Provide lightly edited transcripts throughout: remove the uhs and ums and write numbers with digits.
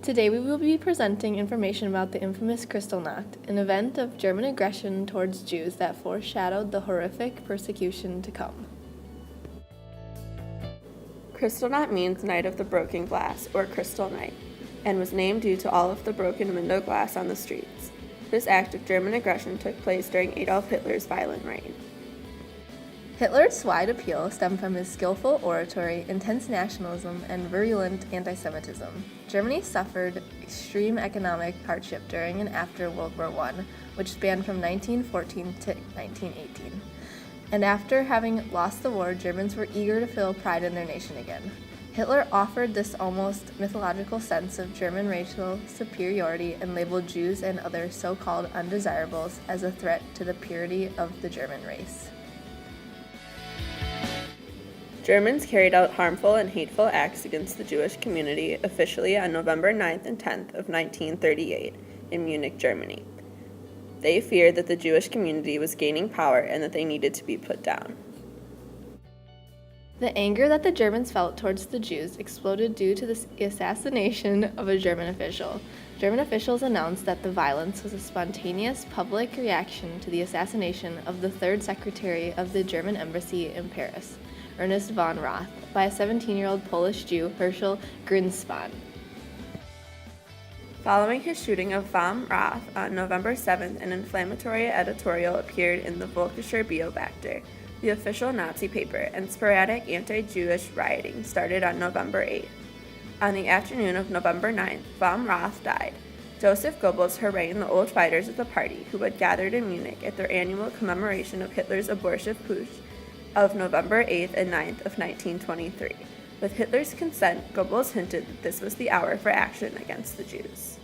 Today we will be presenting information about the infamous Kristallnacht, an event of German aggression towards Jews that foreshadowed the horrific persecution to come. Kristallnacht means Night of the Broken Glass, or Crystal Night, and was named due to all of the broken window glass on the streets. This act of German aggression took place during Adolf Hitler's violent reign. Hitler's wide appeal stemmed from his skillful oratory, intense nationalism, and virulent anti-Semitism. Germany suffered extreme economic hardship during and after World War I, which spanned from 1914 to 1918. And after having lost the war, Germans were eager to feel pride in their nation again. Hitler offered this almost mythological sense of German racial superiority and labeled Jews and other so-called undesirables as a threat to the purity of the German race. Germans carried out harmful and hateful acts against the Jewish community officially on November 9th and 10th of 1938 in Munich, Germany. They feared that the Jewish community was gaining power and that they needed to be put down. The anger that the Germans felt towards the Jews exploded due to the assassination of a German official. German officials announced that the violence was a spontaneous public reaction to the assassination of the third secretary of the German embassy in Paris, Ernest von Roth, by a 17-year-old Polish Jew, Herschel Grinspan. Following his shooting of von Roth on November 7th, an inflammatory editorial appeared in the Völkischer Beobachter, the official Nazi paper, and sporadic anti-Jewish rioting started on November 8th. On the afternoon of November 9th, von Roth died. Joseph Goebbels harangued the old fighters of the party who had gathered in Munich at their annual commemoration of Hitler's abortive putsch of November 8th and 9th of 1923. With Hitler's consent, Goebbels hinted that this was the hour for action against the Jews.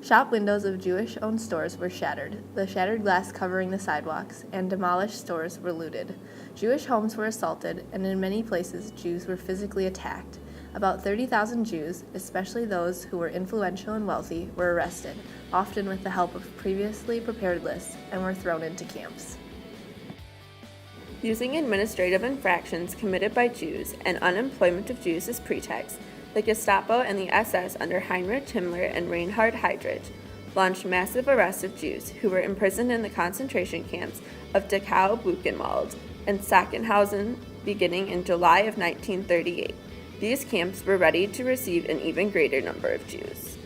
Shop windows of Jewish-owned stores were shattered, the shattered glass covering the sidewalks, and demolished stores were looted. Jewish homes were assaulted, and in many places Jews were physically attacked. About 30,000 Jews, especially those who were influential and wealthy, were arrested, often with the help of previously prepared lists, and were thrown into camps. Using administrative infractions committed by Jews and unemployment of Jews as pretext, the Gestapo and the SS under Heinrich Himmler and Reinhard Heydrich launched massive arrests of Jews who were imprisoned in the concentration camps of Dachau-Buchenwald and Sachsenhausen beginning in July of 1938. These camps were ready to receive an even greater number of Jews.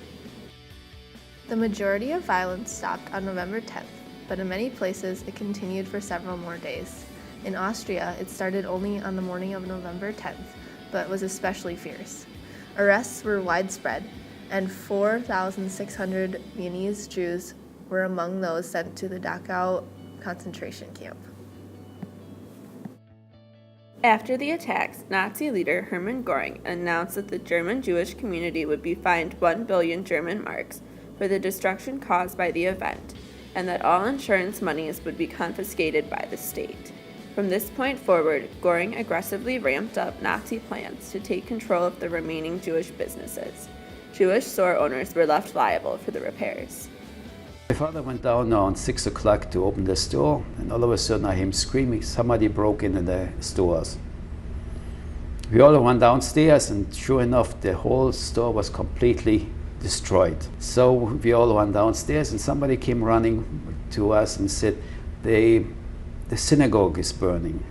The majority of violence stopped on November 10th, but in many places it continued for several more days. In Austria, it started only on the morning of November 10th, but was especially fierce. Arrests were widespread, and 4,600 Viennese Jews were among those sent to the Dachau concentration camp. After the attacks, Nazi leader Hermann Göring announced that the German Jewish community would be fined 1 billion German marks for the destruction caused by the event, and that all insurance monies would be confiscated by the state. From this point forward, Göring aggressively ramped up Nazi plans to take control of the remaining Jewish businesses. Jewish store owners were left liable for the repairs. My father went down around 6 o'clock to open the store, and all of a sudden I hear him screaming, somebody broke into the stores. We all went downstairs, and sure enough, the whole store was completely destroyed. So we all went downstairs, and somebody came running to us and said, the synagogue is burning.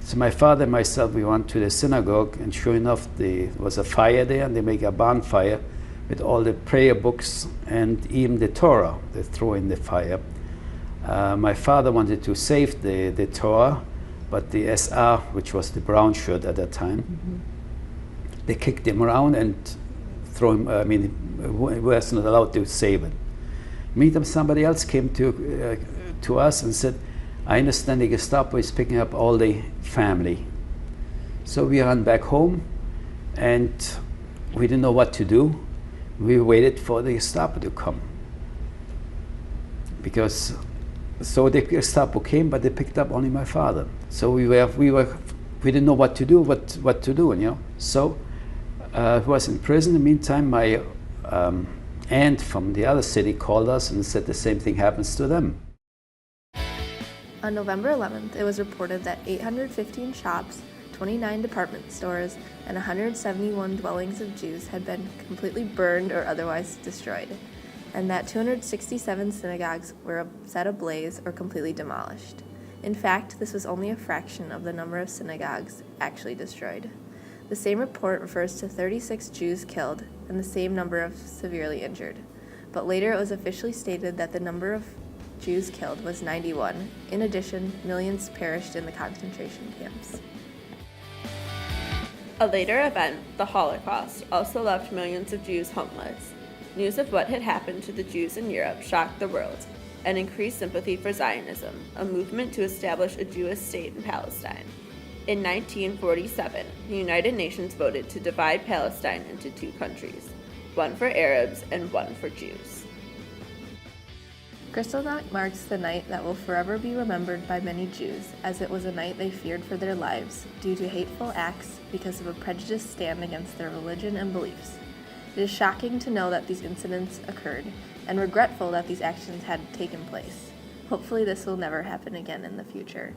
So my father and myself, we went to the synagogue, and sure enough, there was a fire there, and they make a bonfire with all the prayer books and even the Torah they throw in the fire. My father wanted to save the Torah, but the SR, which was the brown shirt at that time, they kicked him around and throw him, he was not allowed to save it. Meantime, somebody else came to us and said, I understand the Gestapo is picking up all the family. So we ran back home, and we didn't know what to do. We waited for the Gestapo to come. So the Gestapo came, but they picked up only my father. So we didn't know what to do, you know. So he was in prison. In the meantime, my aunt from the other city called us and said the same thing happens to them. On November 11th, it was reported that 815 shops, 29 department stores, and 171 dwellings of Jews had been completely burned or otherwise destroyed, and that 267 synagogues were set ablaze or completely demolished. In fact, this was only a fraction of the number of synagogues actually destroyed. The same report refers to 36 Jews killed and the same number of severely injured, but later it was officially stated that the number of Jews killed was 91. In addition, millions perished in the concentration camps. A later event, the Holocaust, also left millions of Jews homeless. News of what had happened to the Jews in Europe shocked the world and increased sympathy for Zionism, a movement to establish a Jewish state in Palestine. In 1947, the United Nations voted to divide Palestine into two countries, one for Arabs and one for Jews. Kristallnacht marks the night that will forever be remembered by many Jews, as it was a night they feared for their lives due to hateful acts because of a prejudiced stand against their religion and beliefs. It is shocking to know that these incidents occurred, and regretful that these actions had taken place. Hopefully this will never happen again in the future.